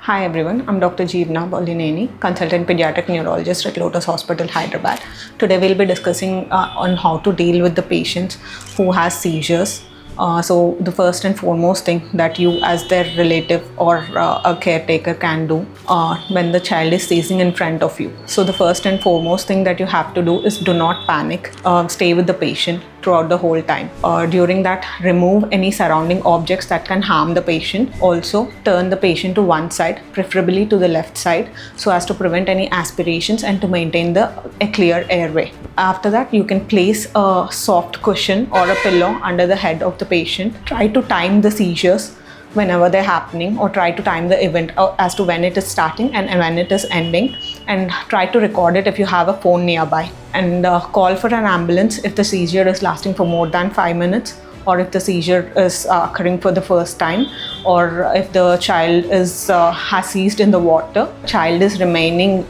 Hi everyone, I'm Dr. Jeevna Bollineni, consultant pediatric neurologist at Lotus Hospital, Hyderabad. Today we'll be discussing on how to deal with the patients who has seizures. So the first and foremost thing that you as their relative or a caretaker can do when the child is seizing in front of you. So the first and foremost thing that you have to do is do not panic. Stay with the patient throughout the whole time. During that, remove any surrounding objects that can harm the patient. Also, turn the patient to one side, preferably to the left side, so as to prevent any aspirations and to maintain a clear airway. After that, you can place a soft cushion or a pillow under the head of the patient. Try to time the seizures whenever they're happening, or try to time the event as to when it is starting and when it is ending, and try to record it if you have a phone nearby, and call for an ambulance if the seizure is lasting for more than 5 minutes, or if the seizure is occurring for the first time, or if the child has seized in the water, child is remaining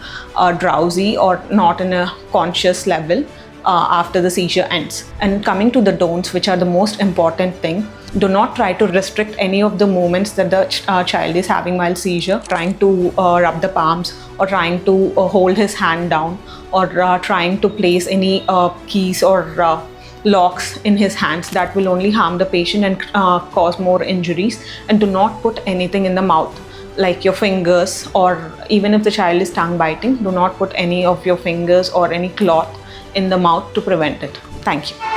drowsy or not in a conscious level after the seizure ends. And coming to the don'ts, which are the most important thing, do not try to restrict any of the movements that the child is having while seizure, trying to rub the palms, or trying to hold his hand down, or trying to place any keys or locks in his hands. That will only harm the patient and cause more injuries. And do not put anything in the mouth, like your fingers, or even if the child is tongue biting, do not put any of your fingers or any cloth in the mouth to prevent it. Thank you.